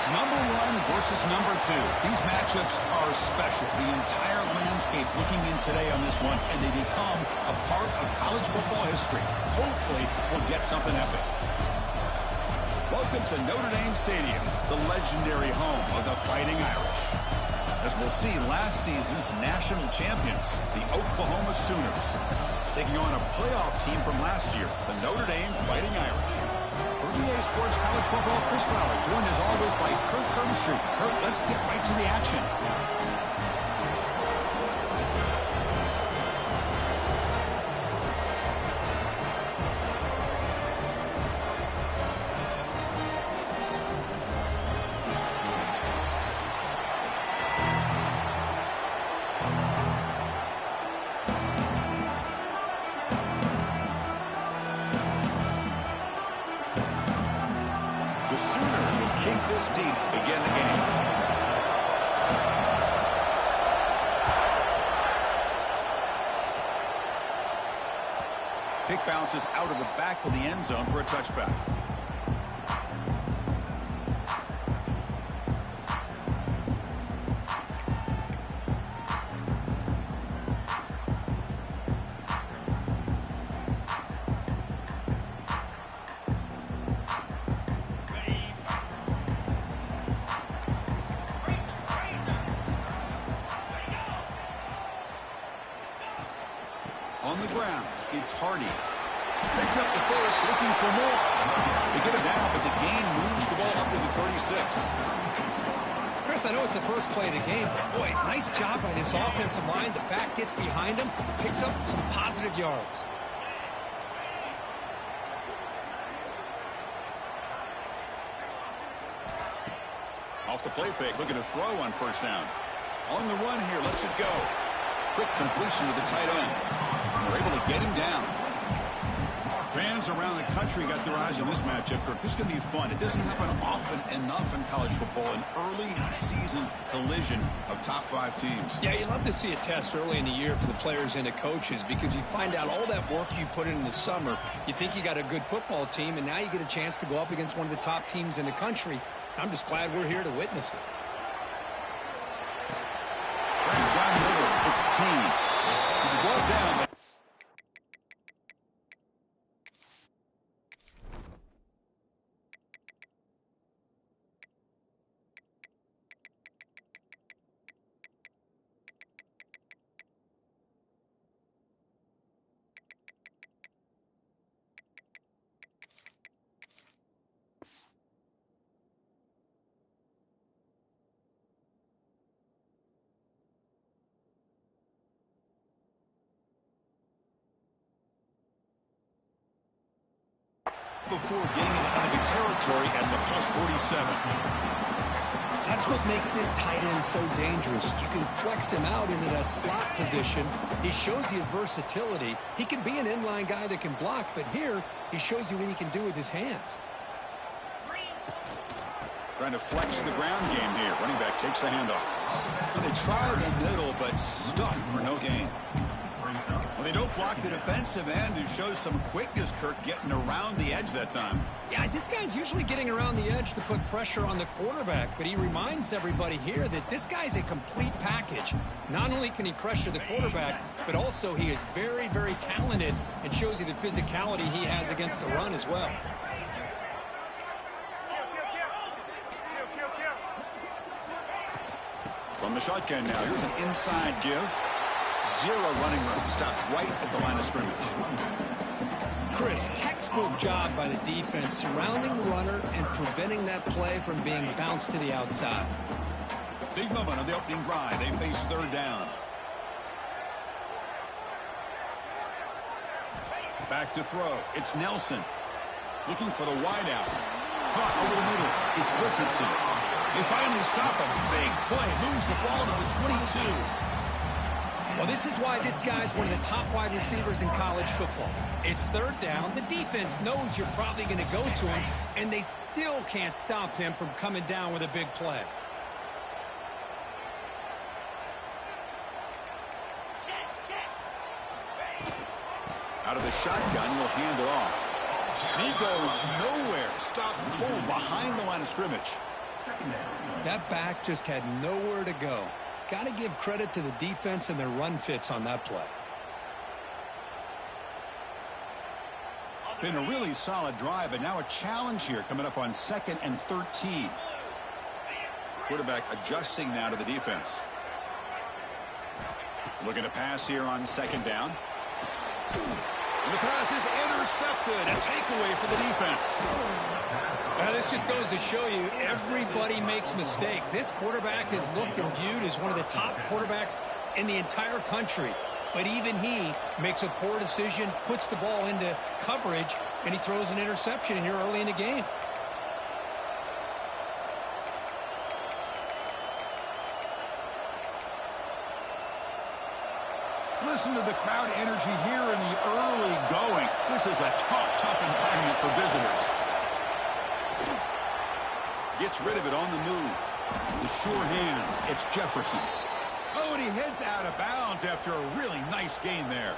It's number 1 versus number 2. These matchups are special. The entire landscape looking in today on this one, and they become a part of college football history. Hopefully, we'll get something epic. Welcome to Notre Dame Stadium, the legendary home of the Fighting Irish. As we'll see, last season's national champions, the Oklahoma Sooners, taking on a playoff team from last year, the Notre Dame Fighting Irish. For EA Sports College Football, Chris Fowler, joined as always by Kurt Kirkstreet. Kurt, let's get right to the action. The Sooners will kick this deep, begin the game. Kick bounces out of the back of the end zone for a touchback. On the ground, it's Hardy. Picks up the first, looking for more. They get it down, but the gain moves the ball up to the 36. Chris, I know it's the first play of the game, but boy, nice job by this offensive line. The back gets behind him, picks up some positive yards. Off the play fake, looking to throw on first down. On the run here, lets it go. Quick completion to the tight end. They're able to get him down. Fans around the country got their eyes on this matchup, Kirk. This is going to be fun. It doesn't happen often enough in college football, an early season collision of top 5 teams. Yeah, you love to see a test early in the year for the players and the coaches because you find out all that work you put in the summer. You think you got a good football team, and now you get a chance to go up against one of the top teams in the country. I'm just glad we're here to witness it. Right middle, it's Payne. He's brought down. Before getting into enemy territory at the +47. That's what makes this tight end so dangerous. You can flex him out into that slot position. He shows you his versatility. He can be an inline guy that can block, but here he shows you what he can do with his hands. Trying to flex the ground game here. Running back takes the handoff. Well, they try the middle, but stuck for no gain. Well, they don't block the defensive end, who shows some quickness, Kirk, getting around the edge that time. Yeah, this guy's usually getting around the edge to put pressure on the quarterback, but he reminds everybody here that this guy's a complete package. Not only can he pressure the quarterback, but also he is very, very talented and shows you the physicality he has against the run as well. From the shotgun now, here's an inside give. Zero running room. Stopped right at the line of scrimmage. Chris, textbook job by the defense surrounding the runner and preventing that play from being bounced to the outside. Big moment on the opening drive. They face third down. Back to throw. It's Nelson. Looking for the wideout. Caught over the middle. It's Richardson. They finally stop him. Big play. Moves the ball to the 22. Well, this is why this guy's one of the top wide receivers in college football. It's third down. The defense knows you're probably going to go to him, and they still can't stop him from coming down with a big play. Out of the shotgun, he'll hand it off. And he goes nowhere. Stop pull behind the line of scrimmage. That back just had nowhere to go. Got to give credit to the defense and their run fits on that play. Been a really solid drive, but now a challenge here coming up on 2nd and 13. Quarterback adjusting now to the defense. Looking to pass here on 2nd down. And the pass is intercepted. A takeaway for the defense. Now, this just goes to show you everybody makes mistakes. This quarterback is looked and viewed as one of the top quarterbacks in the entire country. But even he makes a poor decision, puts the ball into coverage, and he throws an interception here early in the game. Listen to the crowd energy here in the early going. This is a tough environment for visitors. Gets rid of it on the move. With sure hands, it's Jefferson. Oh, and he heads out of bounds after a really nice gain there.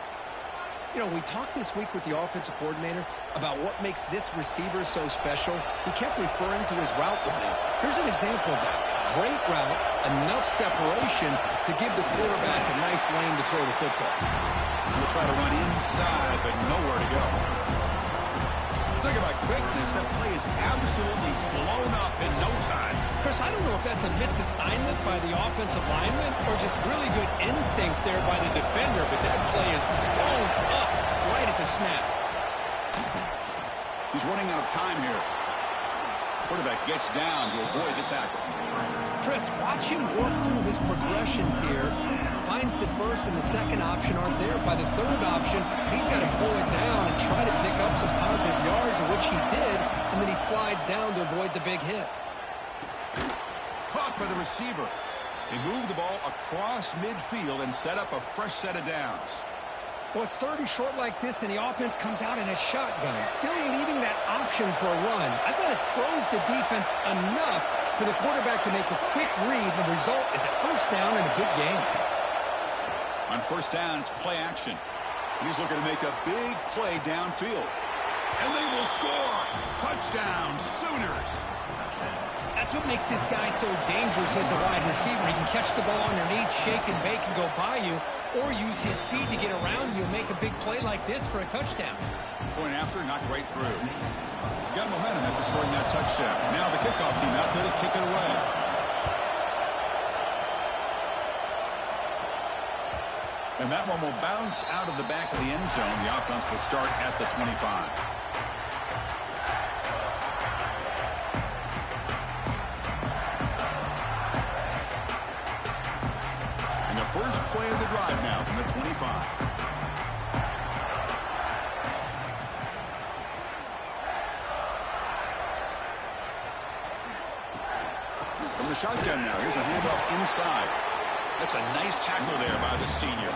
You know, we talked this week with the offensive coordinator about what makes this receiver so special. He kept referring to his route running. Here's an example of that. Great route, enough separation to give the quarterback a nice lane to throw the football. He'll try to run inside, but nowhere to go. Talk about quickness. That play is absolutely blown up in no time. Chris, I don't know if that's a misassignment by the offensive lineman or just really good instincts there by the defender, but that play is blown up right at the snap. He's running out of time here. Quarterback gets down to avoid the tackle. Chris, watch him work through his progressions here. Finds the first and the second option aren't there. By the third option, he's got to pull it down and try to pick up some positive yards, of which he did, and then he slides down to avoid the big hit. Caught by the receiver. They move the ball across midfield and set up a fresh set of downs. Well, it's 3rd and short like this, and the offense comes out in a shotgun, still leaving that option for a run. I thought it throws the defense enough for the quarterback to make a quick read. The result is a first down and a good game. On first down, it's play action. He's looking to make a big play downfield. And they will score. Touchdown, Sooners. That's what makes this guy so dangerous as a wide receiver. He can catch the ball underneath, shake and bake and go by you, or use his speed to get around you and make a big play like this for a touchdown. Point after, knocked right through. Got momentum after scoring that touchdown. Now the kickoff team out there to kick it away. And that one will bounce out of the back of the end zone. The offense will start at the 25. And the first play of the drive now from the 25. From the shotgun now, here's a handoff inside. That's a nice tackle there by the senior.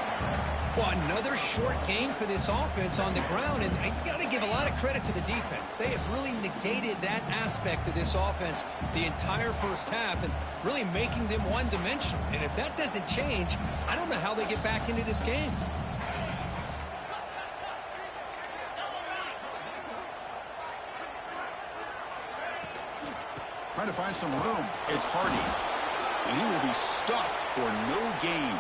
Well, another short game for this offense on the ground, and you got to give a lot of credit to the defense. They have really negated that aspect of this offense the entire first half and really making them one-dimensional. And if that doesn't change, I don't know how they get back into this game. Trying to find some room. It's Hardy. And he will be stuffed for no gain.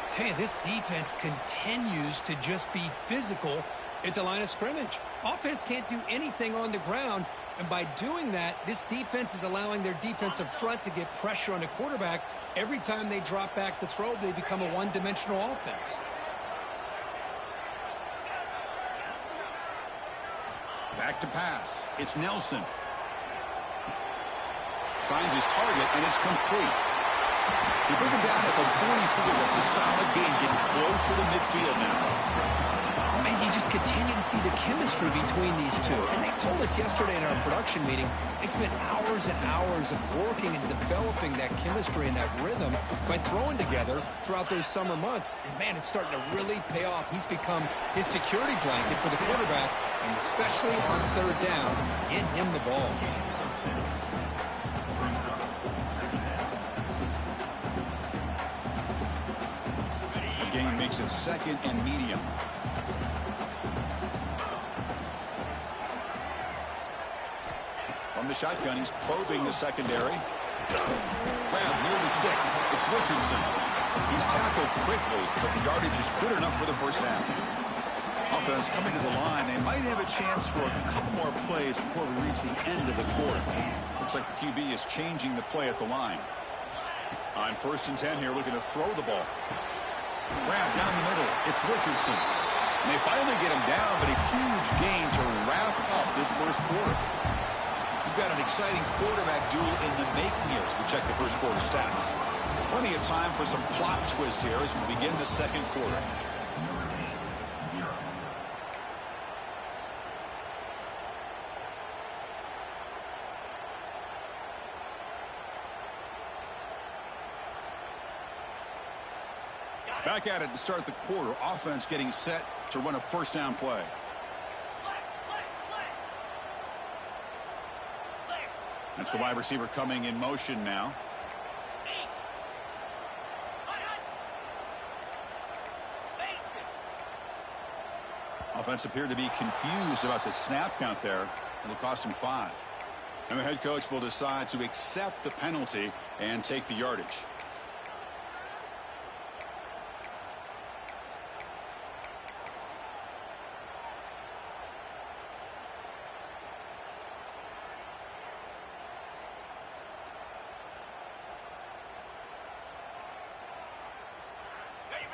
Tell you, this defense continues to just be physical at the line of scrimmage. Offense can't do anything on the ground, and by doing that, this defense is allowing their defensive front to get pressure on the quarterback. Every time they drop back to throw, they become a one-dimensional offense. Back to pass. It's Nelson. Finds his target, and it's complete. They bring him down at the 44. That's a solid game, getting closer to midfield now. And you just continue to see the chemistry between these two. And they told us yesterday in our production meeting, they spent hours and hours of working and developing that chemistry and that rhythm by throwing together throughout those summer months. And, man, it's starting to really pay off. He's become his security blanket for the quarterback, and especially on third down, get him the ball. Game makes it second and medium. On the the shotgun. He's probing the secondary. Grab near the sticks. It's Richardson. He's tackled quickly, but the yardage is good enough for the first down. Offense coming to the line. They might have a chance for a couple more plays before we reach the end of the quarter. Looks like the QB is changing the play at the line. On 1st and 10 here, looking to throw the ball. Grab down the middle. It's Richardson. And they finally get him down, but a huge gain to wrap up this first quarter. We've got an exciting quarterback duel in the making here as we check the first quarter stats. Plenty of time for some plot twists here as we begin the second quarter. Back at it to start the quarter. Offense getting set to run a first down play. That's the wide receiver coming in motion now. Offense appeared to be confused about the snap count there. It'll cost him 5. And the head coach will decide to accept the penalty and take the yardage.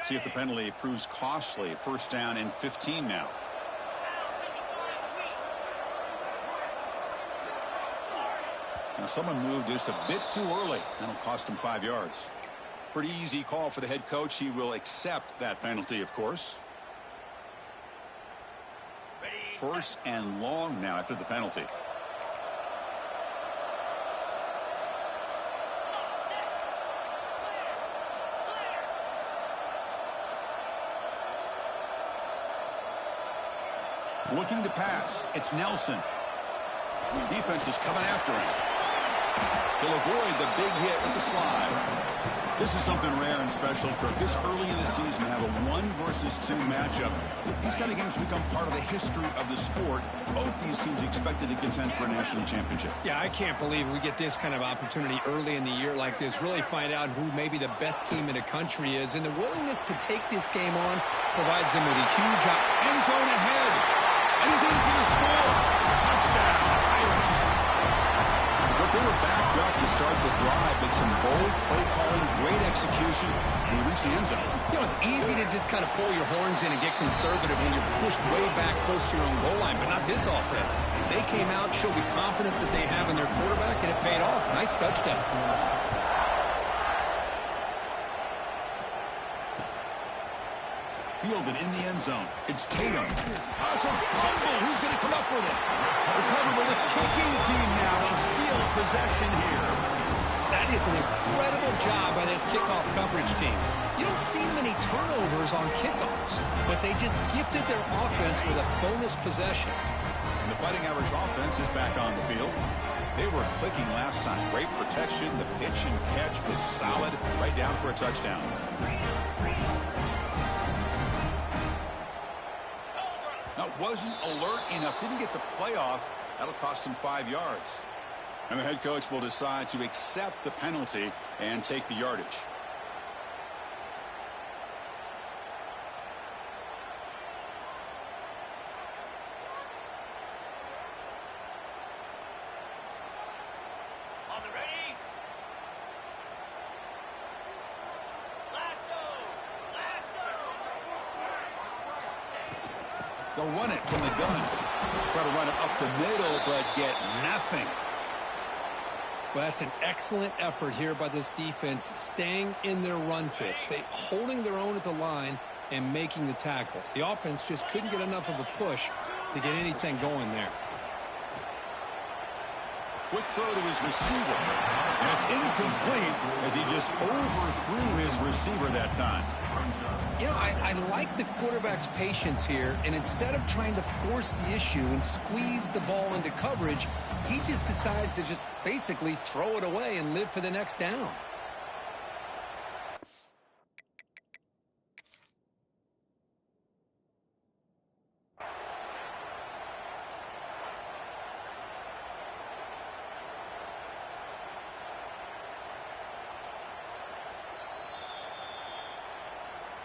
See if the penalty proves costly. First down and 15 now. Now someone moved just a bit too early. That'll cost him 5 yards. Pretty easy call for the head coach. He will accept that penalty, of course. First and long now after the penalty. Looking to pass. It's Nelson. Defense is coming after him. He'll avoid the big hit with the slide. This is something rare and special, Kirk. This early in the season, have a 1 versus 2 matchup. These kind of games become part of the history of the sport. Both these teams expected to contend for a national championship. Yeah, I can't believe we get this kind of opportunity early in the year like this. Really find out who maybe the best team in the country is. And the willingness to take this game on provides them with a huge end zone ahead. And he's in for the score. Touchdown, Irish. But they were backed up to start the drive, but some bold play calling, great execution, and we reach the end zone. You know, it's easy to just kind of pull your horns in and get conservative when you're pushed way back close to your own goal line, but not this offense. They came out, showed the confidence that they have in their quarterback, and it paid off. Nice touchdown. Fielded in the end zone. It's Tatum. Oh, it's a fumble. Who's going to come up with it? Recovered by the kicking team now. They'll steal a possession here. That is an incredible job by this kickoff coverage team. You don't see many turnovers on kickoffs, but they just gifted their offense with a bonus possession. And the Fighting Irish offense is back on the field. They were clicking last time. Great protection. The pitch and catch was solid. Right down for a touchdown. Now, wasn't alert enough. Didn't get the playoff. That'll cost him 5 yards. And the head coach will decide to accept the penalty and take the yardage. They'll run it from the gun. Try to run it up the middle, but get nothing. Well, that's an excellent effort here by this defense, staying in their run fix. They holding their own at the line and making the tackle. The offense just couldn't get enough of a push to get anything going there. Quick throw to his receiver. And it's incomplete as he just overthrew his receiver that time. You know, I like the quarterback's patience here, and instead of trying to force the issue and squeeze the ball into coverage, he just decides to just basically throw it away and live for the next down.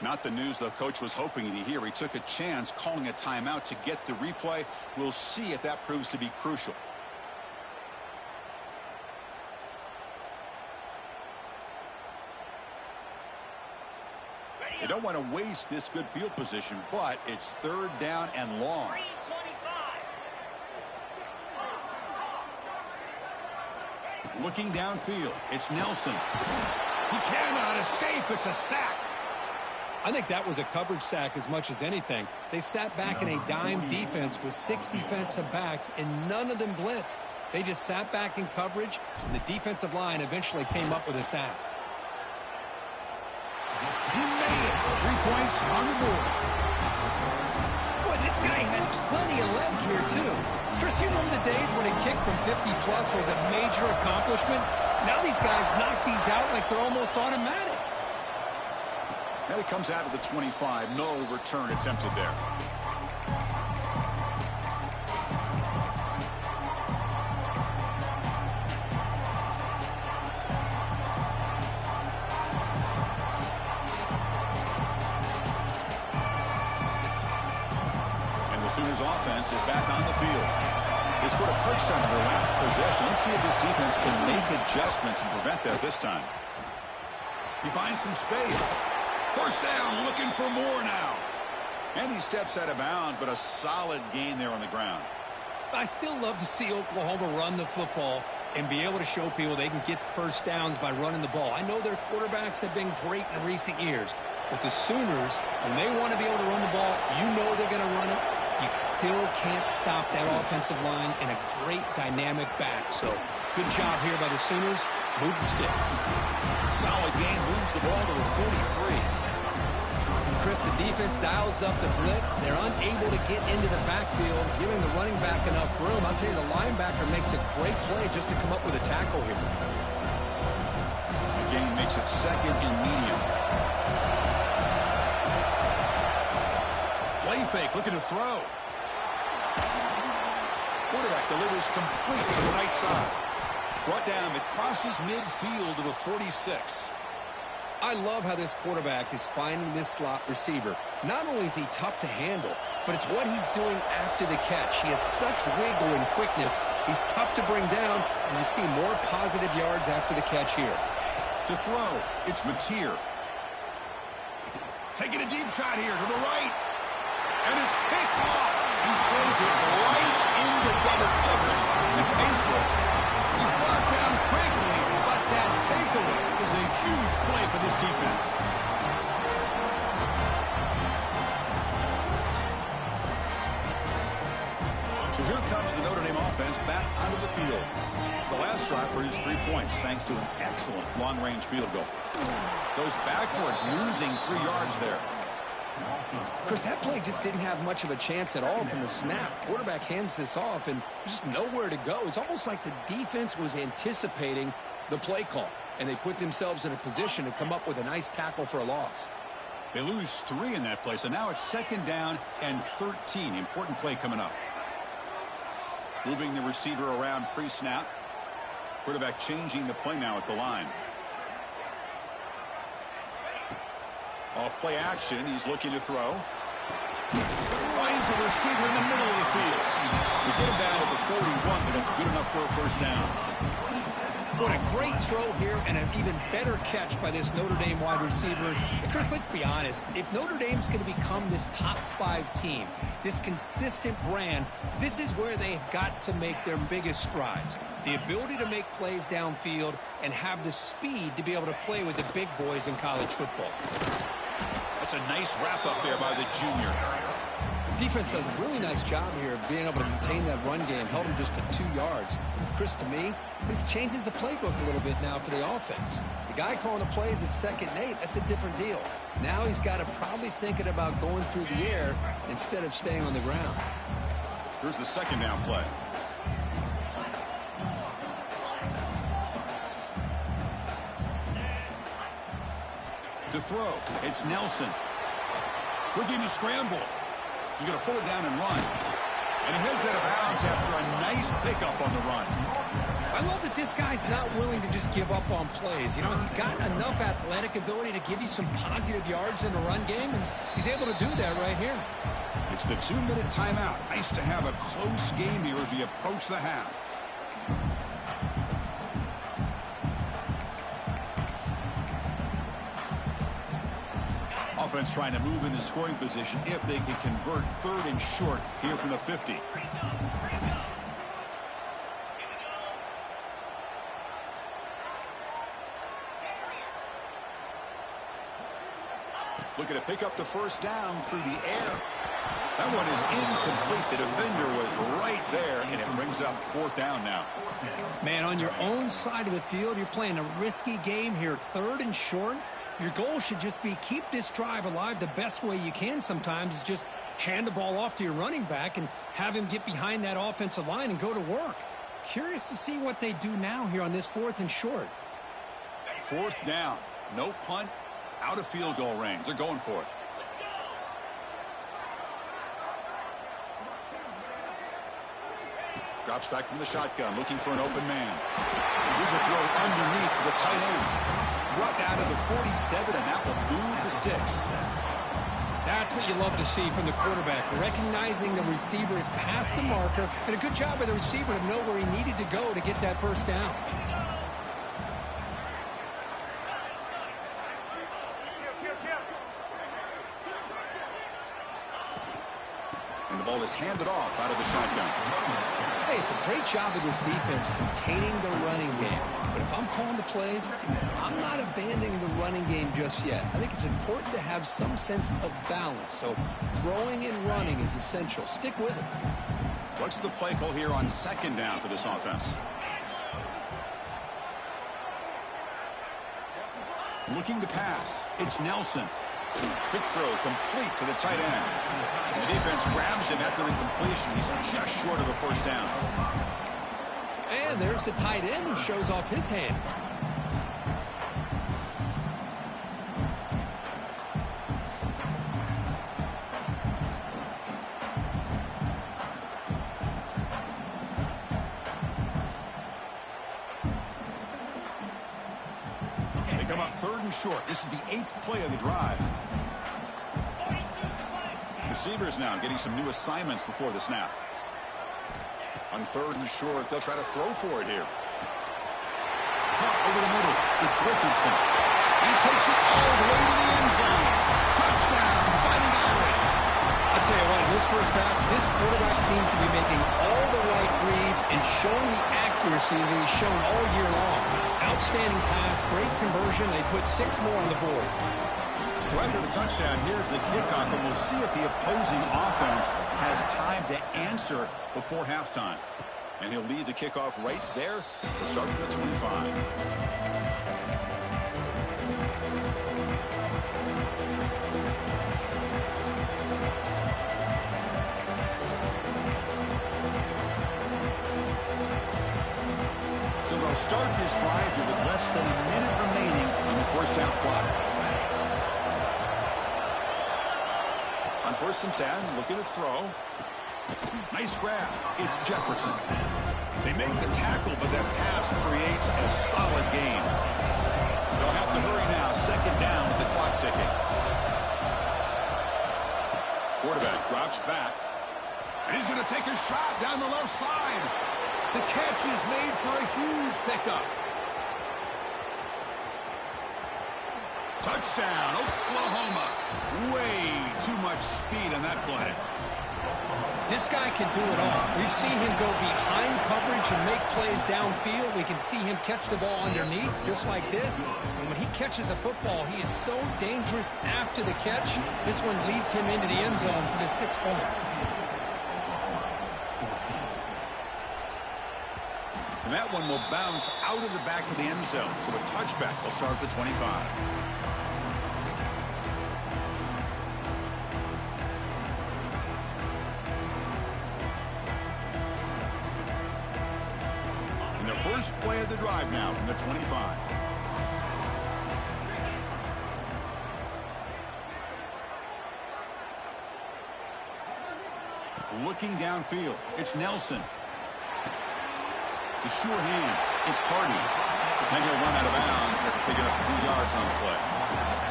Not the news the coach was hoping to hear. He took a chance calling a timeout to get the replay. We'll see if that proves to be crucial. They don't want to waste this good field position, but it's 3rd down and long. Looking downfield, it's Nelson. He cannot escape. It's a sack. I think that was a coverage sack as much as anything. They sat back in a dime defense with 6 defensive backs, and none of them blitzed. They just sat back in coverage, and the defensive line eventually came up with a sack. He made it. 3 points on the board. Boy, this guy had plenty of leg here, too. Chris, you remember the days when a kick from 50-plus was a major accomplishment? Now these guys knock these out like they're almost automatic. Now he comes out of the 25. No return attempted there. And the Sooners offense is back on the field. They scored a touchdown in their last possession. Let's see if this defense can make adjustments and prevent that this time. He finds some space. 1st down, looking for more now. And he steps out of bounds, but a solid gain there on the ground. I still love to see Oklahoma run the football and be able to show people they can get 1st downs by running the ball. I know their quarterbacks have been great in recent years, but the Sooners, when they want to be able to run the ball, you know they're going to run it. You still can't stop that offensive line and a great dynamic back. So good job here by the Sooners. Move the sticks. Solid gain, moves the ball to the 43. Chris, the defense dials up the blitz. They're unable to get into the backfield, giving the running back enough room. I'll tell you, the linebacker makes a great play just to come up with a tackle here. The gain makes it 2nd and medium. Play fake, looking to throw. Quarterback delivers complete to the right side. Brought down, it crosses midfield to the 46. I love how this quarterback is finding this slot receiver. Not only is he tough to handle, but it's what he's doing after the catch. He has such wiggle and quickness. He's tough to bring down, and you see more positive yards after the catch here. To throw, it's Mateer. Taking a deep shot here to the right. And it's picked off. He throws it right into double coverage and pays for it. He's brought down quickly, but that takeaway is a huge play for this defense. So here comes the Notre Dame offense back onto the field. The last drive produced 3 points thanks to an excellent long-range field goal. Goes backwards, losing 3 yards there. Chris, that play just didn't have much of a chance at all from the snap. Quarterback hands this off, and there's just nowhere to go. It's almost like the defense was anticipating the play call, and they put themselves in a position to come up with a nice tackle for a loss. They lose 3 in that play, so now it's 2nd down and 13. Important play coming up. Moving the receiver around pre-snap. Quarterback changing the play now at the line. Off play action, he's looking to throw. Finds a receiver in the middle of the field. They get him down to the 41, but it's good enough for a 1st down. What a great throw here and an even better catch by this Notre Dame wide receiver. And Chris, let's be honest. If Notre Dame's going to become this top 5 team, this consistent brand, this is where they've got to make their biggest strides. The ability to make plays downfield and have the speed to be able to play with the big boys in college football. That's a nice wrap up there by the junior. Defense does a really nice job here of being able to contain that run game, held him just to 2 yards. Chris, to me, this changes the playbook a little bit now for the offense. The guy calling the plays at 2nd and 8, that's a different deal. Now he's got to probably thinking about going through the air instead of staying on the ground. Here's the 2nd down play. To throw, it's Nelson. Looking to scramble. He's going to pull it down and run. And he heads out of bounds after a nice pickup on the run. I love that this guy's not willing to just give up on plays. You know, he's got enough athletic ability to give you some positive yards in the run game, and he's able to do that right here. It's the 2-minute timeout. Nice to have a close game here as we approach the half. Offense trying to move into scoring position if they can convert 3rd and short here from the 50. Looking to pick up the first down through the air. That one is incomplete. The defender was right there, and it brings up 4th down now. Man, on your own side of the field, you're playing a risky game here. 3rd and short. Your goal should just be keep this drive alive the best way you can sometimes is just hand the ball off to your running back and have him get behind that offensive line and go to work. Curious to see what they do now here on this 4th and short. 4th down. No punt. Out of field goal range. They're going for it. Drops back from the shotgun, looking for an open man. Here's a throw underneath to the tight end. Brought down to the 47, and that will move the sticks. That's what you love to see from the quarterback. Recognizing the receiver is past the marker, and a good job by the receiver to know where he needed to go to get that first down. And the ball is handed off out of the shotgun. Hey, it's a great job of this defense containing the running game. But if I'm calling the plays, I'm not abandoning the running game just yet. I think it's important to have some sense of balance. So throwing and running is essential. Stick with it. What's the play call here on 2nd down for this offense? Looking to pass. It's Nelson. Quick throw complete to the tight end. And the defense grabs him after the completion. He's just short of a first down. And there's the tight end who shows off his hands. They come up 3rd and short. This is the 8th play of the drive. Receivers now getting some new assignments before the snap. On 3rd and short, they'll try to throw for it here. Caught over the middle. It's Richardson. He takes it all the way to the end zone. Touchdown, Fighting Irish. I'll tell you what, in this first half, this quarterback seems to be making all the right reads and showing the accuracy that he's shown all year long. Outstanding pass, great conversion. They put 6 more on the board. So after the touchdown, here's the kickoff, and we'll see if the opposing offense has time to answer before halftime. And he'll lead the kickoff right there. We'll start from the 25. So they'll start this drive here with less than a minute remaining on the first half clock. On 1st and 10, looking to throw. Nice grab. It's Jefferson. They make the tackle, but that pass creates a solid gain. They'll have to hurry now. 2nd down with the clock ticking. Quarterback drops back. And he's going to take a shot down the left side. The catch is made for a huge pickup. Touchdown, Oklahoma. Way too much speed on that play. This guy can do it all. We've seen him go behind coverage and make plays downfield. We can see him catch the ball underneath, just like this. And when he catches a football, he is so dangerous after the catch. This one leads him into the end zone for the 6 points. And that one will bounce out of the back of the end zone. So a touchback will start at the 25. First play of the drive now from the 25. Looking downfield, it's Nelson. The sure hands. It's Hardy. And he'll run out of bounds after picking up 3 yards on the play.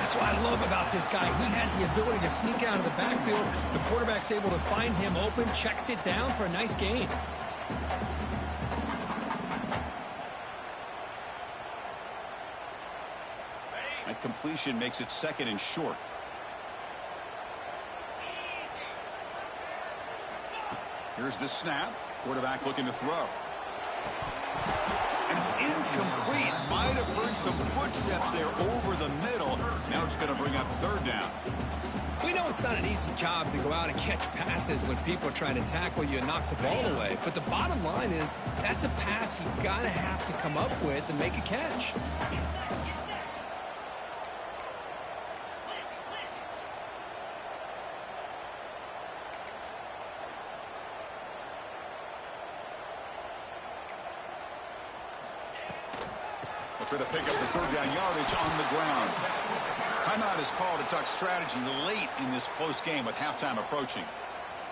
That's what I love about this guy. He has the ability to sneak out of the backfield. The quarterback's able to find him open, checks it down for a nice gain. That completion makes it 2nd and short. Here's the snap. Quarterback looking to throw. And it's incomplete. Might have heard some footsteps there over the middle. Now it's going to bring up 3rd down. We know it's not an easy job to go out and catch passes when people are trying to tackle you and knock the ball away. But the bottom line is that's a pass you got to have to come up with and make a catch. They'll try to pick up the 3rd down yardage on the ground. Timeout is called to talk strategy late in this close game with halftime approaching.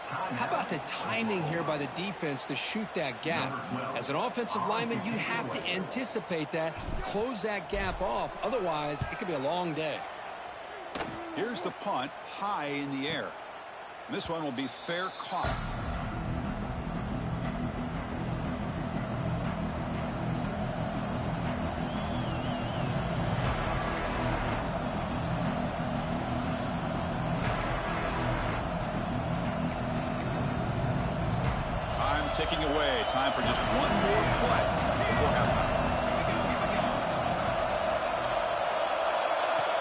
How about the timing here by the defense to shoot that gap? As an offensive lineman, you have to anticipate that, close that gap off. Otherwise, it could be a long day. Here's the punt, high in the air. And this one will be fair caught. Ticking away. Time for just one more play before halftime.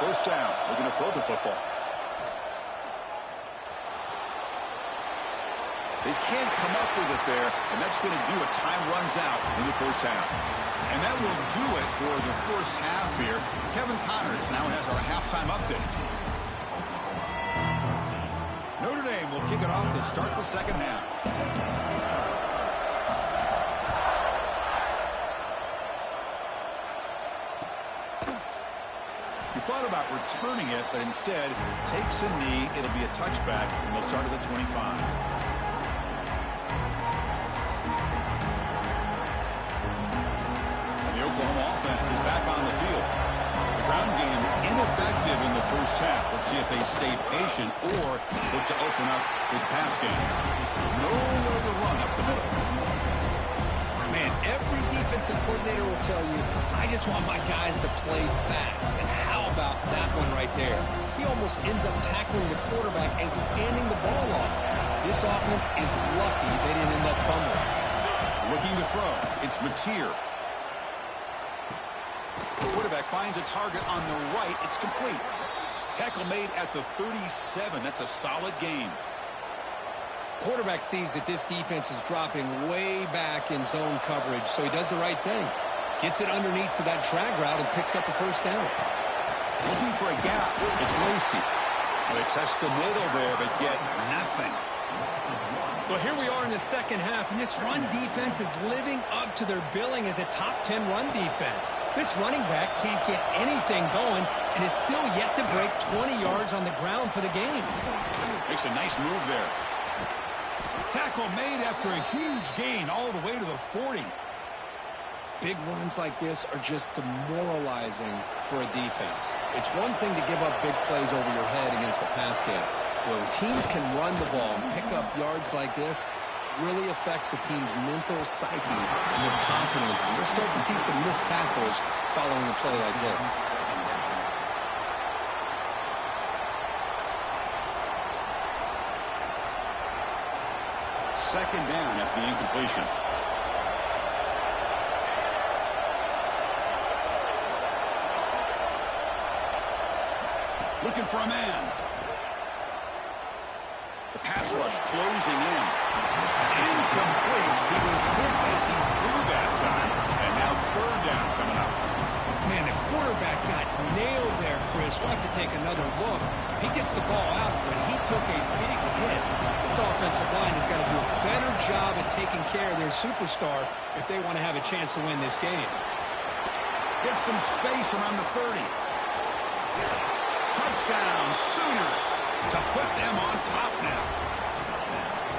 1st down. We're going to throw the football. They can't come up with it there, and that's going to do it. Time runs out in the 1st half. And that will do it for the 1st half here. Kevin Connors now has our halftime update. Notre Dame will kick it off to start the 2nd half. Thought about returning it, but instead takes a knee. It'll be a touchback, and they'll start at the 25. And the Oklahoma offense is back on the field. The ground game ineffective in the 1st half. Let's see if they stay patient or look to open up with pass game. Nowhere to run up the middle. Man, every defensive coordinator will tell you, I just want my guys to play fast. And how about that one right there? He almost ends up tackling the quarterback as he's handing the ball off. This offense is lucky they didn't end up fumbling. Looking to throw. It's Mateer. The quarterback finds a target on the right. It's complete. Tackle made at the 37. That's a solid gain. Quarterback sees that this defense is dropping way back in zone coverage, so he does the right thing. Gets it underneath to that drag route and picks up a 1st down. Looking for a gap. It's Lacey. They test the middle there, but get nothing. Well, here we are in the 2nd half, and this run defense is living up to their billing as a top 10 run defense. This running back can't get anything going and is still yet to break 20 yards on the ground for the game. Makes a nice move there. Tackle made after a huge gain all the way to the 40. Big runs like this are just demoralizing for a defense. It's one thing to give up big plays over your head against the pass game. When teams can run the ball and pick up yards like this, it really affects the team's mental psyche and their confidence. And we'll start to see some missed tackles following a play like this. 2nd down after the incompletion. Looking for a man. The pass rush closing in. It's incomplete. He was hit as he threw that time. And now 3rd down coming up. Man, the quarterback got nailed there, Chris. We'll have to take another look. He gets the ball out, but he took a big hit. This offensive line has got to do a better job at taking care of their superstar if they want to have a chance to win this game. Get some space around the 30. Touchdown, Sooners, to put them on top now.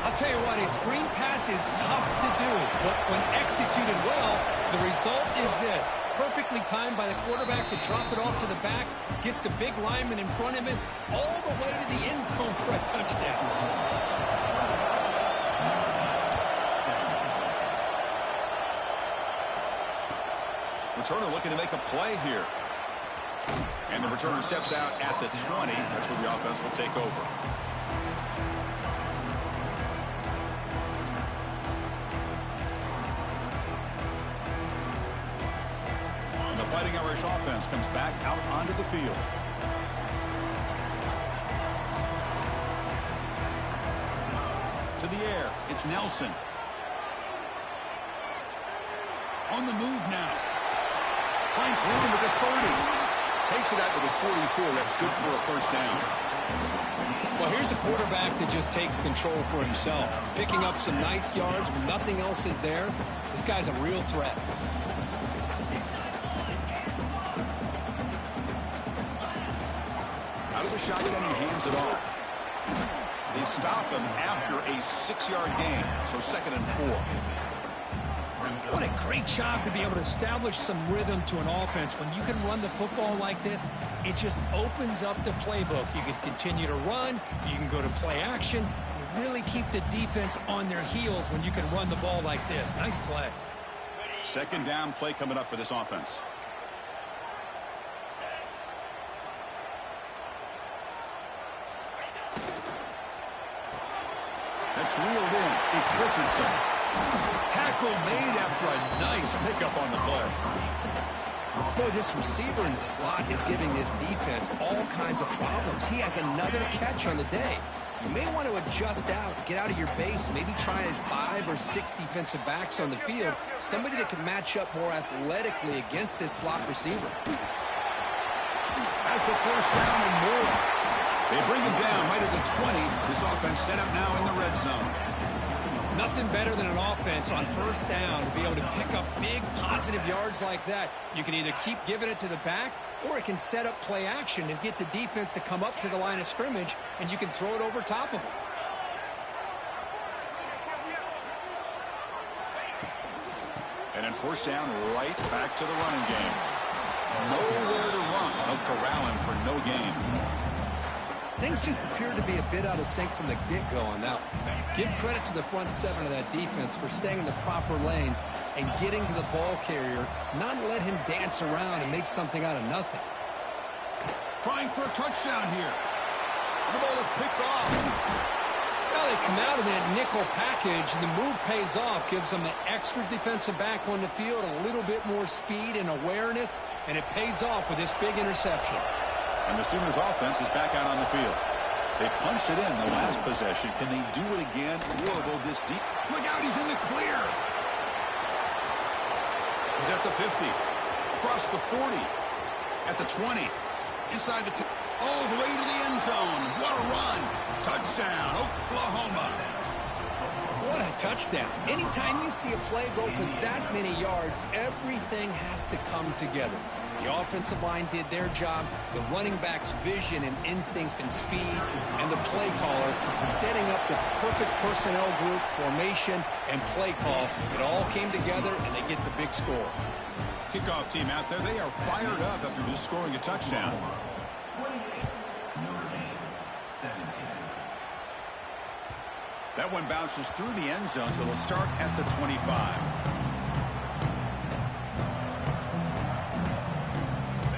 I'll tell you what, a screen pass is tough to do, but when executed well, the result is this. Perfectly timed by the quarterback to drop it off to the back, gets the big lineman in front of him, all the way to the end zone for a touchdown. Returner looking to make a play here. And the returner steps out at the 20. That's where the offense will take over. And the Fighting Irish offense comes back out onto the field. To the air, it's Nelson. On the move now. Finds room with the 30. Takes it out to the 44. That's good for a first down. Well, here's a quarterback that just takes control for himself. Picking up some nice yards when nothing else is there. This guy's a real threat. Out of the shotgun, he hands it off. They stop him after a 6-yard gain. So 2nd and 4. What a great job to be able to establish some rhythm to an offense. When you can run the football like this, it just opens up the playbook. You can continue to run. You can go to play action. You really keep the defense on their heels when you can run the ball like this. Nice play. 2nd down play coming up for this offense. That's reeled in. It's Richardson. Tackle made after a nice pickup on the play. Boy, this receiver in the slot is giving this defense all kinds of problems. He has another catch on the day. You may want to adjust out, get out of your base, maybe try 5 or 6 defensive backs on the field, somebody that can match up more athletically against this slot receiver. Has the first down and more. They bring him down right at the 20. This offense set up now in the red zone. Nothing better than an offense on first down to be able to pick up big positive yards like that. You can either keep giving it to the back, or it can set up play action and get the defense to come up to the line of scrimmage, and you can throw it over top of them. And then first down, right back to the running game. Nowhere to run. They'll corral him for no gain. Things just appear to be a bit out of sync from the get-go on that one. Give credit to the front 7 of that defense for staying in the proper lanes and getting to the ball carrier, not let him dance around and make something out of nothing. Trying for a touchdown here. The ball is picked off. Well, they come out of that nickel package, and the move pays off, gives them an extra defensive back on the field, a little bit more speed and awareness, and it pays off with this big interception. And the Sooners offense is back out on the field. They punched it in the last possession. Can they do it again? Or will this deep? Look out, he's in the clear. He's at the 50. Across the 40. At the 20. Inside the 10. All the way to the end zone. What a run. Touchdown, Oklahoma. What a touchdown. Anytime you see a play go for that many yards, everything has to come together. The offensive line did their job, the running back's vision and instincts and speed, and the play caller setting up the perfect personnel group, formation, and play call. It all came together, and they get the big score. Kickoff team out there, they are fired up after just scoring a touchdown. That one bounces through the end zone, so they'll start at the 25.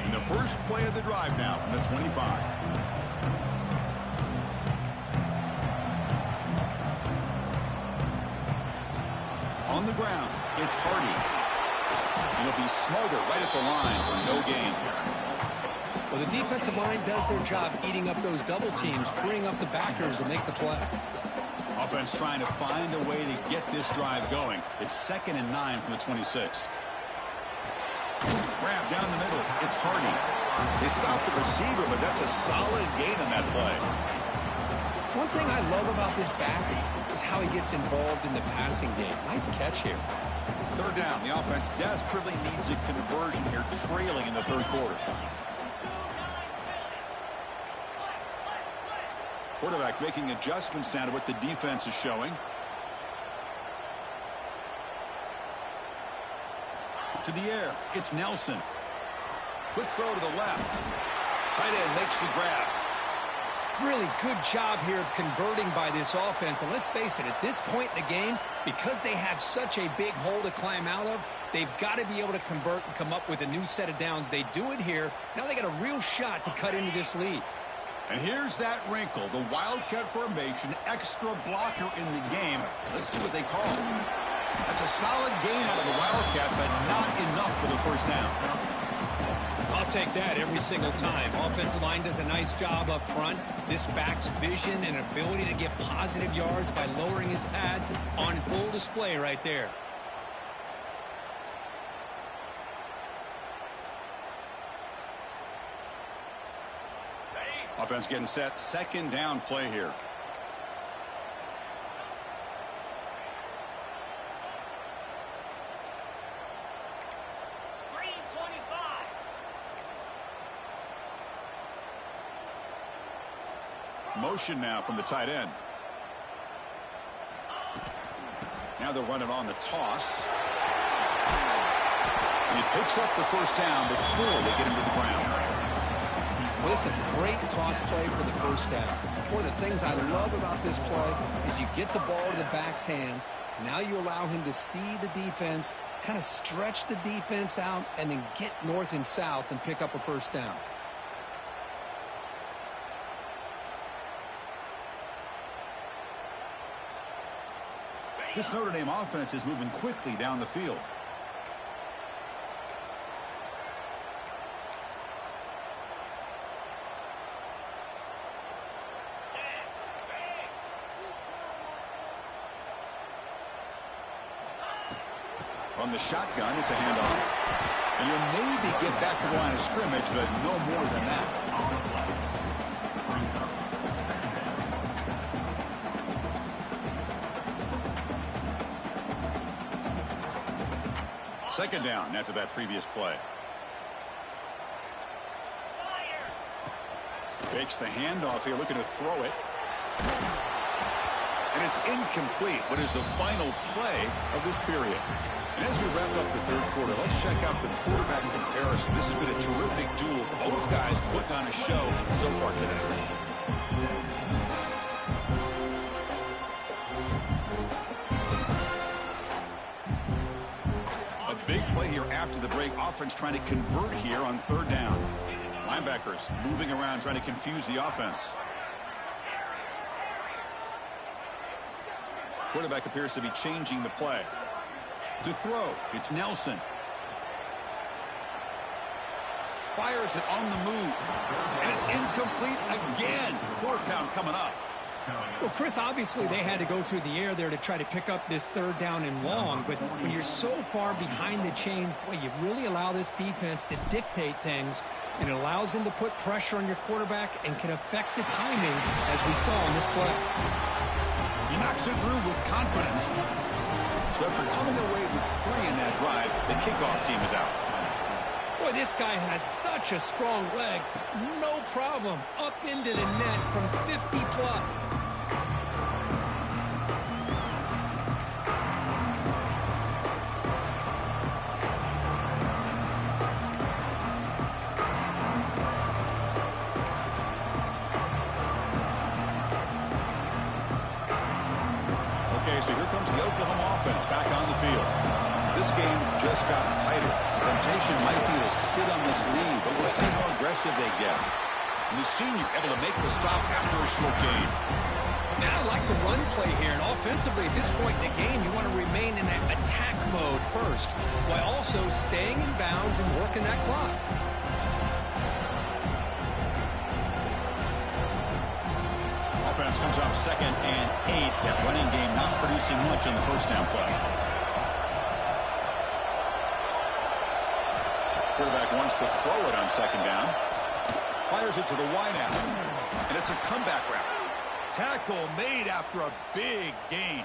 And the first play of the drive now from the 25. On the ground, it's Hardy. And he'll be smothered right at the line for no gain. Well, the defensive line does their job eating up those double teams, freeing up the backers to make the play. Offense trying to find a way to get this drive going. It's 2nd and 9 from the 26. Grab down the middle. It's Hardy. They stop the receiver, but that's a solid gain on that play. One thing I love about this back is how he gets involved in the passing game. Nice catch here. 3rd down. The offense desperately needs a conversion here, trailing in the 3rd quarter. Quarterback making adjustments now to what the defense is showing. To the air, it's Nelson. Quick throw to the left. Tight end makes the grab. Really good job here of converting by this offense. And let's face it, at this point in the game, because they have such a big hole to climb out of, they've got to be able to convert and come up with a new set of downs. They do it here. Now they got a real shot to cut into this lead. And here's that wrinkle, the Wildcat formation, extra blocker in the game. Let's see what they call it. That's a solid gain out of the Wildcat, but not enough for the first down. I'll take that every single time. Offensive line does a nice job up front. This back's vision and ability to get positive yards by lowering his pads on full display right there. Offense getting set. Second down play here. Motion now from the tight end. Now they're running on the toss. And he picks up the first down before they get him to the ground. Well, it's a great toss play for the first down. One of the things I love about this play is you get the ball to the back's hands. Now you allow him to see the defense, kind of stretch the defense out, and then get north and south and pick up a first down. This Notre Dame offense is moving quickly down the field. On the shotgun, it's a handoff. And you'll maybe get back to the line of scrimmage, but no more than that. Second down after that previous play. Fakes the handoff here, looking to throw it. And it's incomplete. What is the final play of this period? And as we wrap up the third quarter, let's check out the quarterback comparison. This has been a terrific duel. Both guys putting on a show so far today. A big play here after the break. Offense trying to convert here on third down. Linebackers moving around trying to confuse the offense. Quarterback appears to be changing the play. To throw, it's Nelson. Fires it on the move. And it's incomplete again. Fourth down coming up. Well, Chris, obviously they had to go through the air there to try to pick up this third down and long. But when you're so far behind the chains, boy, you really allow this defense to dictate things. And it allows them to put pressure on your quarterback and can affect the timing, as we saw in this play. He knocks it through with confidence. So after coming away with 3 in that drive, the kickoff team is out. Boy, this guy has such a strong leg. No problem. Up into the net from 50 plus. So here comes the Oklahoma offense back on the field. This game just got tighter. The temptation might be to sit on this lead, but we'll see how aggressive they get. And the senior able to make the stop after a short gain. Now I like the run play here, and offensively at this point in the game, you want to remain in that attack mode first, while also staying in bounds and working that clock. Offense comes up 2nd and 8. That running game not producing much on the first down play. Quarterback wants to throw it on 2nd down. Fires it to the wideout. And it's a comeback route. Tackle made after a big gain.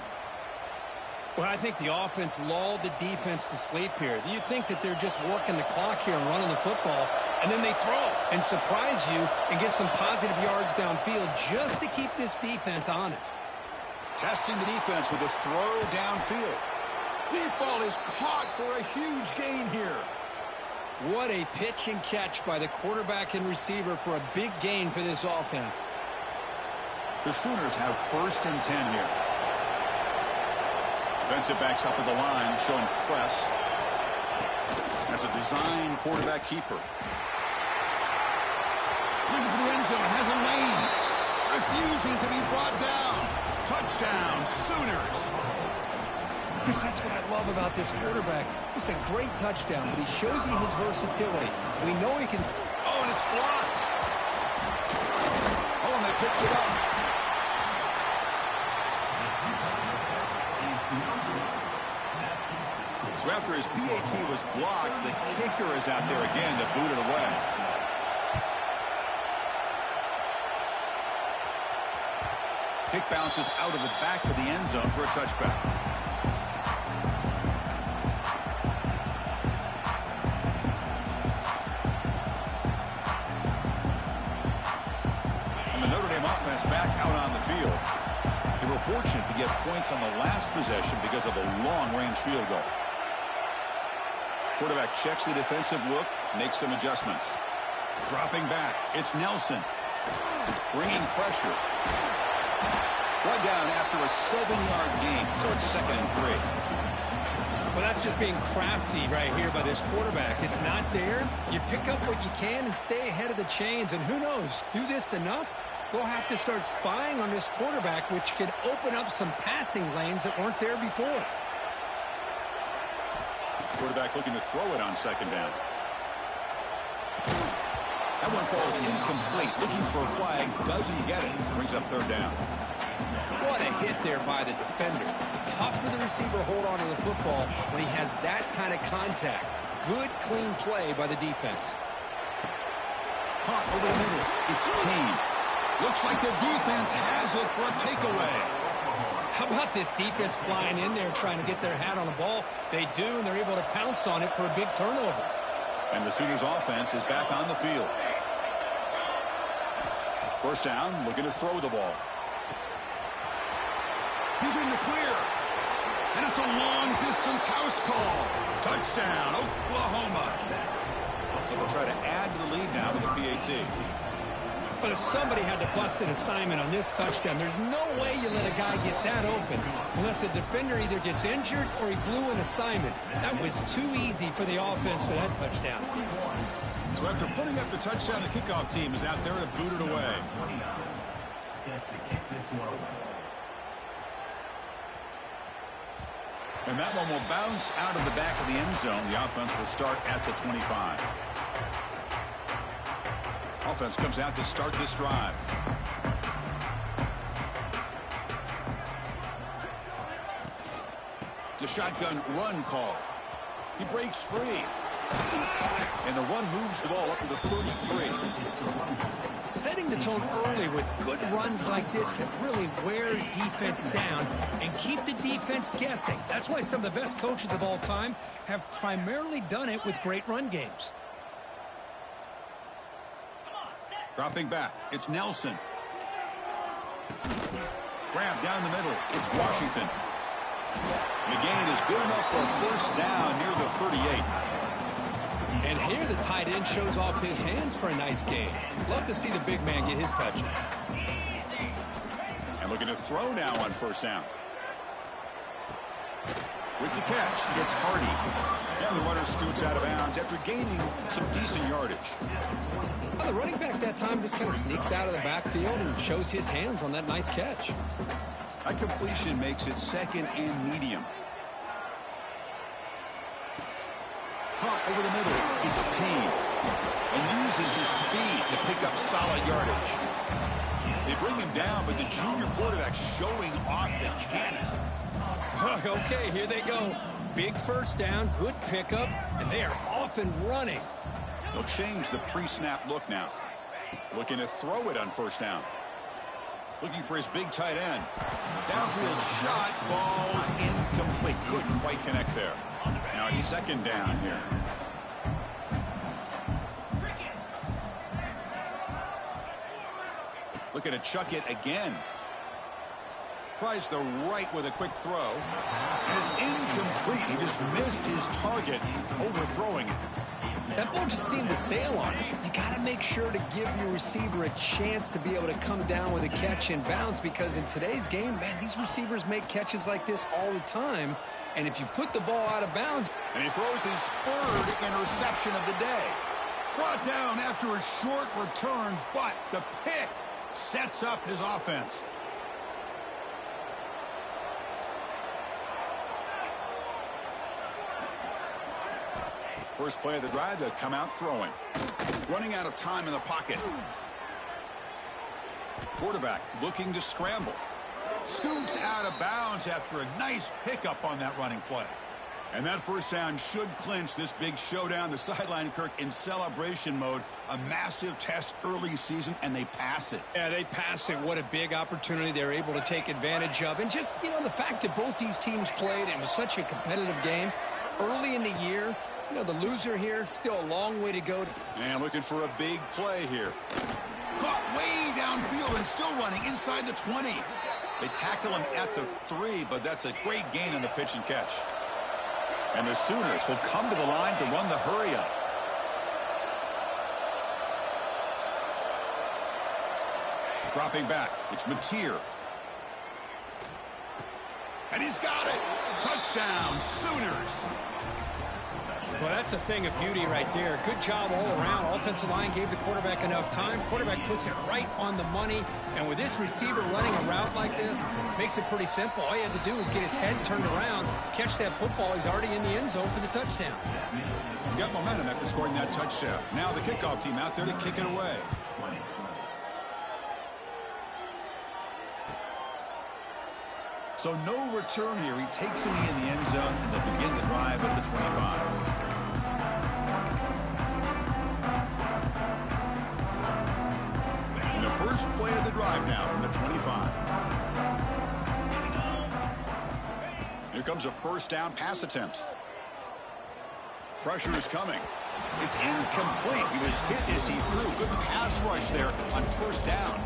Well, I think the offense lulled the defense to sleep here. You think that they're just working the clock here and running the football. And then they throw and surprise you and get some positive yards downfield just to keep this defense honest. Testing the defense with a throw downfield. Deep ball is caught for a huge gain here. What a pitch and catch by the quarterback and receiver for a big gain for this offense. The Sooners have 1st and 10 here. Defensive backs up at the line, showing press. That's a design quarterback keeper. Looking for the end zone, has a lane. Refusing to be brought down. Touchdown, Sooners. Chris, that's what I love about this quarterback. It's a great touchdown, but he shows you his versatility. We know he can... Oh, and it's blocked. Oh, and they picked it up. So after his PAT was blocked, the kicker is out there again to boot it away. Kick bounces out of the back of the end zone for a touchback. Back out on the field. They were fortunate to get points on the last possession because of a long-range field goal. Quarterback checks the defensive look, makes some adjustments. Dropping back, it's Nelson. Bringing pressure. Brought down after a 7-yard gain, so it's 2nd and 3. Well, that's just being crafty right here by this quarterback. It's not there. You pick up what you can and stay ahead of the chains. And who knows, do this enough, they'll have to start spying on this quarterback, which could open up some passing lanes that weren't there before. Quarterback looking to throw it on 2nd down. That one falls incomplete. Looking for a flag, doesn't get it. Brings up 3rd down. What a hit there by the defender. Tough for the receiver to hold on to the football when he has that kind of contact. Good, clean play by the defense. Caught over the middle. It's Payne. Looks like the defense has it for a takeaway. How about this defense flying in there trying to get their hat on the ball? They do, and they're able to pounce on it for a big turnover. And the Sooners offense is back on the field. 1st down, looking to throw the ball. He's in the clear. And it's a long-distance house call. Touchdown, Oklahoma. So they'll try to add to the lead now with a PAT. But if somebody had to bust an assignment on this touchdown, there's no way you let a guy get that open unless the defender either gets injured or he blew an assignment. That was too easy for the offense for that touchdown. So after putting up the touchdown, the kickoff team is out there to boot it away. And that one will bounce out of the back of the end zone. The offense will start at the 25. Offense comes out to start this drive. It's a shotgun run call. He breaks free. And the run moves the ball up to the 33. Setting the tone early with good runs like this can really wear defense down and keep the defense guessing. That's why some of the best coaches of all time have primarily done it with great run games. Dropping back, it's Nelson. Grab down the middle, it's Washington. The gain is good enough for a 1st down near the 38. And here the tight end shows off his hands for a nice gain. Love to see the big man get his touches. And looking to throw now on 1st down. With the catch, it's Hardy. And the runner scoots out of bounds after gaining some decent yardage. Well, the running back that time just kind of sneaks out of the backfield and shows his hands on that nice catch. That completion makes it 2nd and medium. Caught over the middle, it's Payne. And uses his speed to pick up solid yardage. They bring him down, but the junior quarterback showing off the cannon. Okay, here they go. Big 1st down, good pickup, and they are off and running. They'll change the pre-snap look now. Looking to throw it on 1st down. Looking for his big tight end. Downfield shot falls incomplete. Couldn't quite connect there. Now it's 2nd down here. Looking to chuck it again. Tries the right with a quick throw. And it's incomplete. He just missed his target, overthrowing it. That ball just seemed to sail on him. You got to make sure to give your receiver a chance to be able to come down with a catch and bounce, because in today's game, man, these receivers make catches like this all the time. And if you put the ball out of bounds... And he throws his third interception of the day. Brought down after a short return, but the pick sets up his offense. First play of the drive, they'll come out throwing. Running out of time in the pocket. Quarterback looking to scramble. Scoots out of bounds after a nice pickup on that running play. And that first down should clinch this big showdown. The sideline, Kirk, in celebration mode. A massive test early season, and they pass it. Yeah, they pass it. What a big opportunity they're able to take advantage of. And just, you know, the fact that both these teams played, it was such a competitive game early in the year. You know, the loser here, still a long way to go. And looking for a big play here. Caught way downfield and still running inside the 20. They tackle him at the 3, but that's a great gain on the pitch and catch. And the Sooners will come to the line to run the hurry-up. Dropping back, it's Mateer. And he's got it! Touchdown, Sooners! Well, that's a thing of beauty right there. Good job all around. Offensive line gave the quarterback enough time. Quarterback puts it right on the money. And with this receiver running a route like this, makes it pretty simple. All you have to do is get his head turned around, catch that football. He's already in the end zone for the touchdown. Got momentum after scoring that touchdown. Now the kickoff team out there to kick it away. So no return here. He takes it in the end zone, and they'll begin the drive at the 25. And the first play of the drive now from the 25. Here comes a first down pass attempt. Pressure is coming. It's incomplete. He was hit as he threw. Good pass rush there on first down.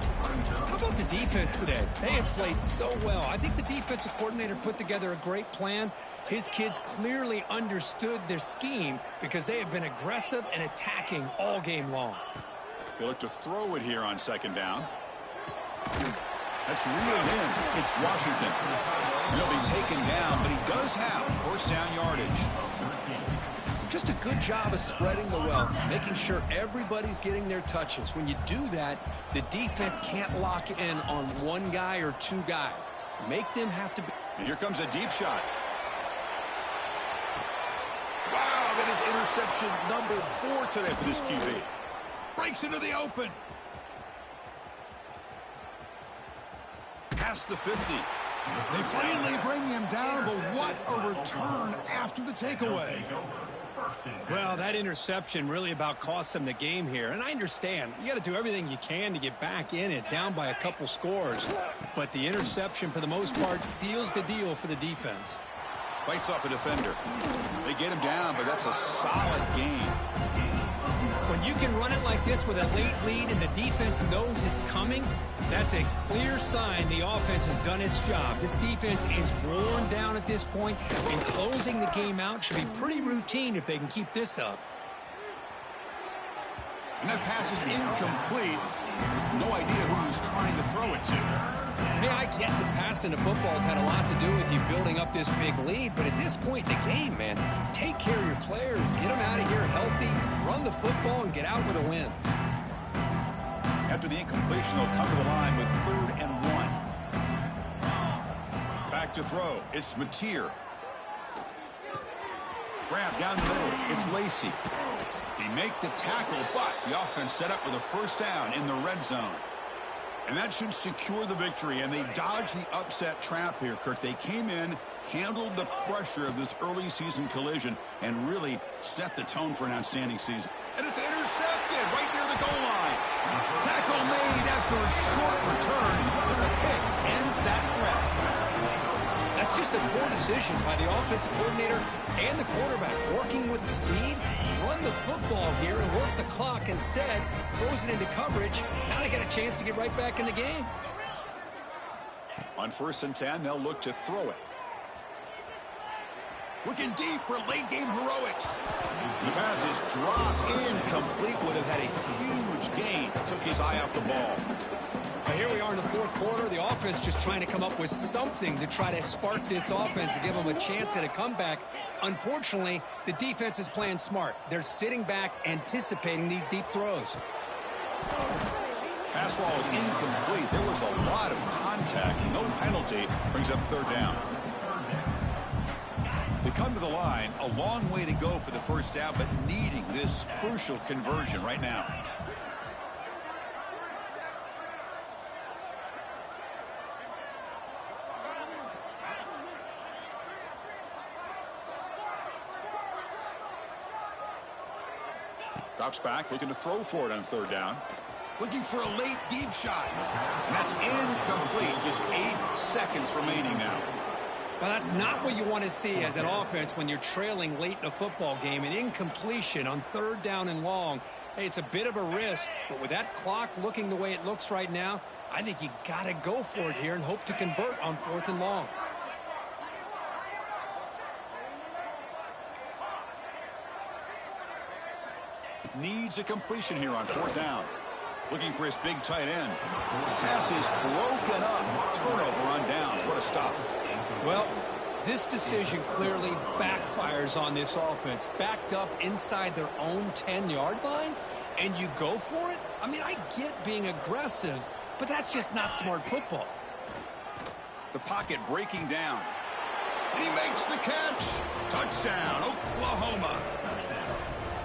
How about the defense today? They have played so well. I think the defensive coordinator put together a great plan. His kids clearly understood their scheme because they have been aggressive and attacking all game long. They look to throw it here on second down. That's reeled in. It's Washington. He'll be taken down, but he does have first down yardage. Just a good job of spreading the wealth, making sure everybody's getting their touches. When you do that, the defense can't lock in on one guy or two guys. Make them have to be... And here comes a deep shot. Wow, that is interception number 4 today for this QB. Breaks into the open. Past the 50. They finally bring him down, but what a return after the takeaway. Well, that interception really about cost them the game here. And I understand. You got to do everything you can to get back in it, down by a couple scores. But the interception, for the most part, seals the deal for the defense. Fights off a defender. They get him down, but that's a solid gain. When you can run it like this with a late lead and the defense knows it's coming, that's a clear sign the offense has done its job. This defense is worn down at this point, and closing the game out should be pretty routine if they can keep this up. And that pass is incomplete. No idea who he was trying to throw it to. Hey, I get that passing the football's had a lot to do with you building up this big lead, but at this point in the game, man, take care of your players, get them out of here healthy, run the football, and get out with a win. After the incompletion, they'll come to the line with 3rd and 1. Back to throw. It's Mateer. Grab down the middle. It's Lacey. They make the tackle, but the offense set up with a first down in the red zone. And that should secure the victory, and they dodged the upset trap here, Kirk. They came in, handled the pressure of this early season collision, and really set the tone for an outstanding season. And it's intercepted right near the goal line. Tackle made after a short return, but the pick ends that threat. That's It's just a poor decision by the offensive coordinator and the quarterback. Working with the lead, run the football here and work the clock. Instead, throws it into coverage. Now they got a chance to get right back in the game. On 1st and 10, they'll look to throw it. Looking deep for late-game heroics. The pass is dropped incomplete. Would have had a huge gain. Took his eye off the ball. Now here we are in the 4th quarter. The offense just trying to come up with something to try to spark this offense to give them a chance at a comeback. Unfortunately, the defense is playing smart. They're sitting back, anticipating these deep throws. Pass ball is incomplete. There was a lot of contact. No penalty. Brings up 3rd down. They come to the line. A long way to go for the first down, but needing this crucial conversion right now. Drops back, looking to throw for it on 3rd down. Looking for a late deep shot. And that's incomplete. Just 8 seconds remaining now. Well, that's not what you want to see as an offense when you're trailing late in a football game. An incompletion on 3rd down and long. Hey, it's a bit of a risk, but with that clock looking the way it looks right now, I think you got to go for it here and hope to convert on 4th and long. Needs a completion here on 4th down. Looking for his big tight end. Pass is broken up. Turnover on down. What a stop. Well, this decision clearly backfires on this offense. Backed up inside their own 10-yard line, and you go for it? I mean, I get being aggressive, but that's just not smart football. The pocket breaking down. And he makes the catch. Touchdown, Oklahoma.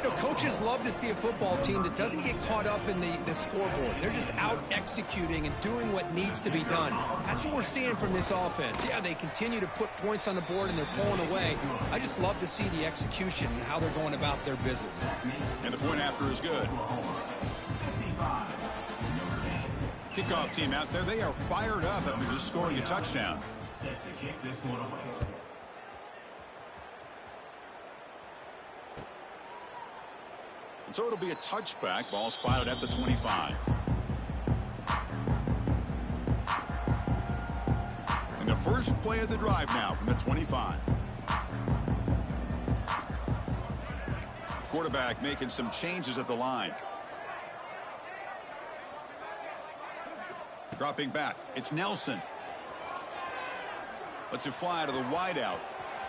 You know, coaches love to see a football team that doesn't get caught up in the scoreboard. They're just out executing and doing what needs to be done. That's what we're seeing from this offense. Yeah, they continue to put points on the board and they're pulling away. I just love to see the execution and how they're going about their business. And the point after is good. Kickoff team out there, they are fired up after just scoring a touchdown. Set to kick this one away. And so it'll be a touchback. Ball spotted at the 25. And the first play of the drive now from the 25. Quarterback making some changes at the line. Dropping back. It's Nelson. Lets it fly to the wideout.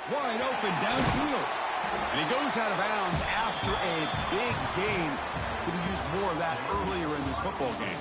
Wide open downfield. And he goes out of bounds after a big gain. Could have used more of that earlier in this football game.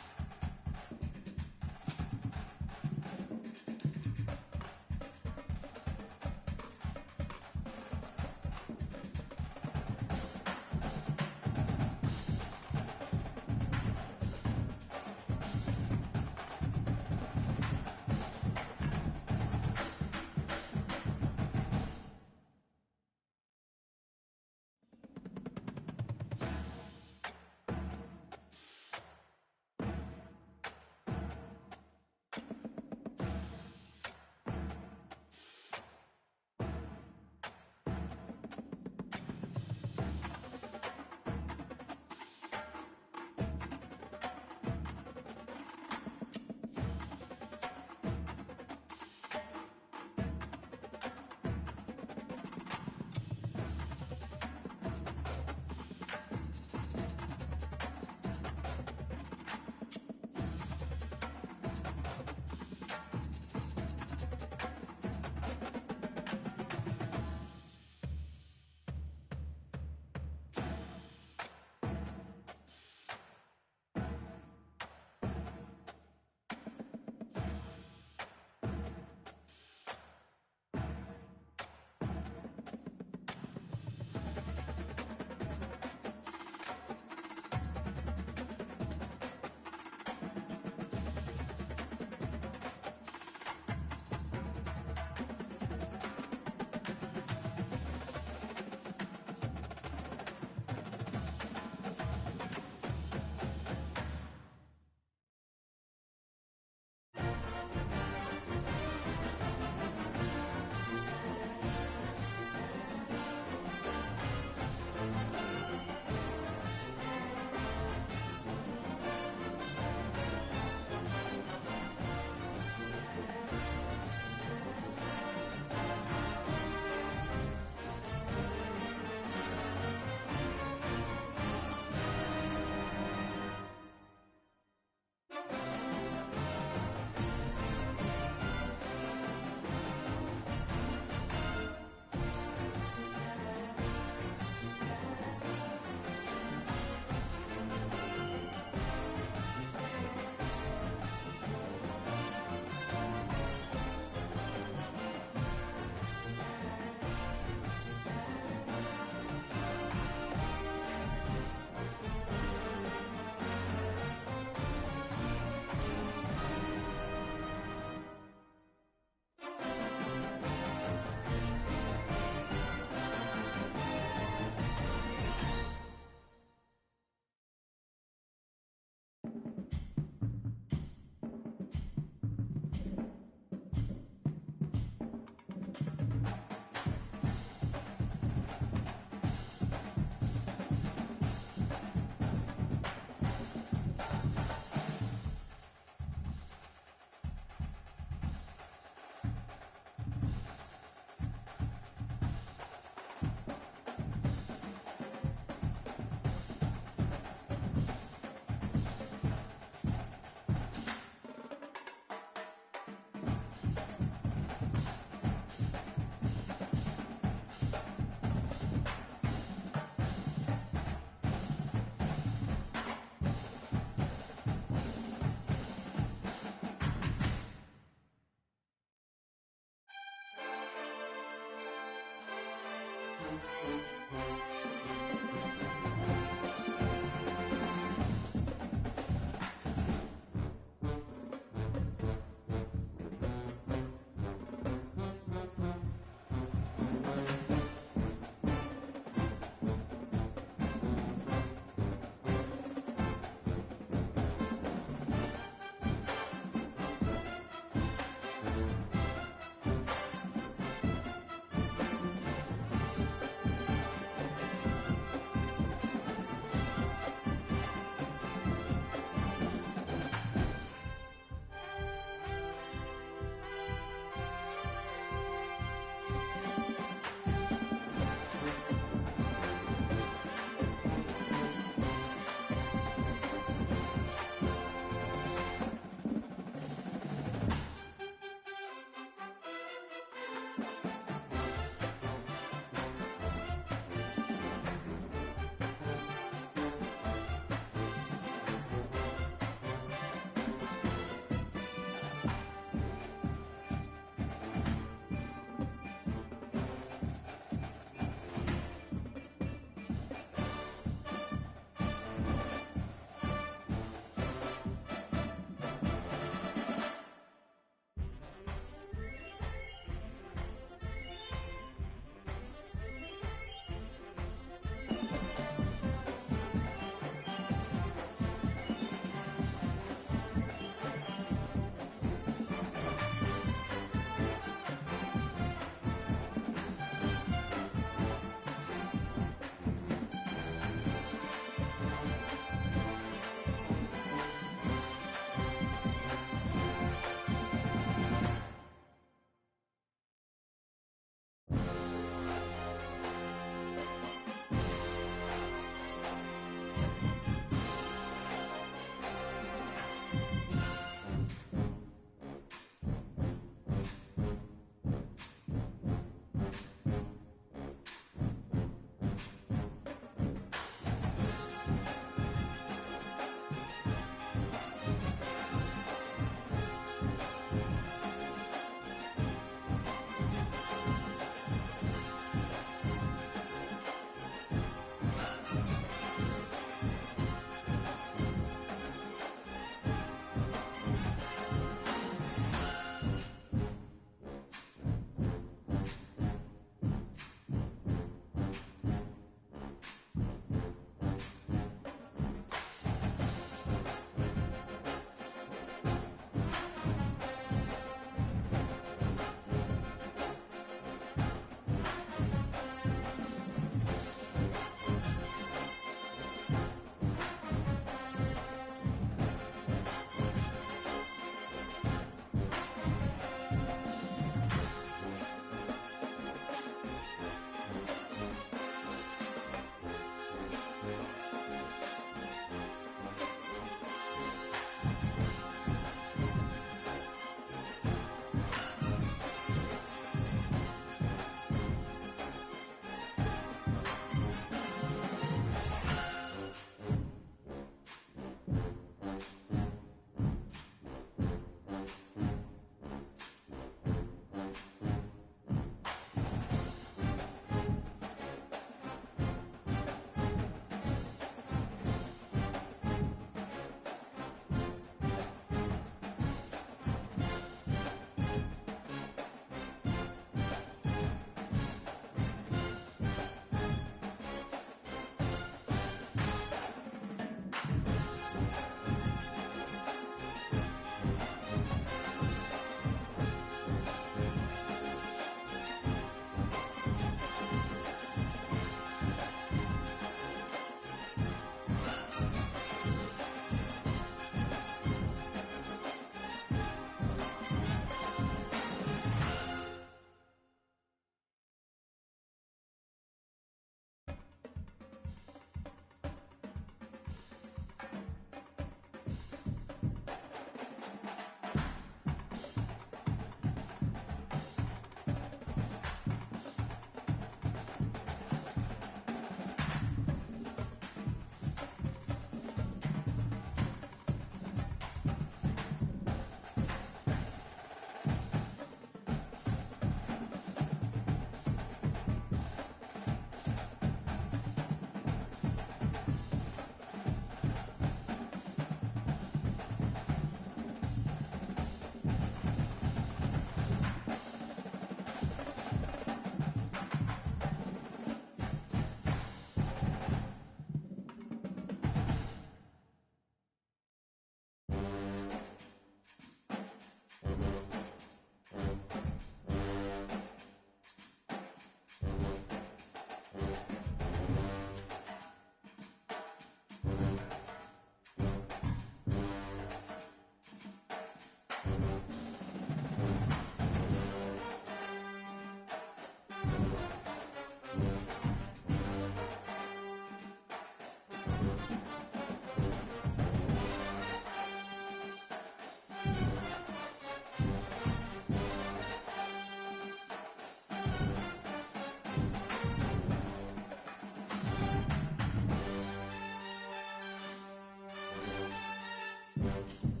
away.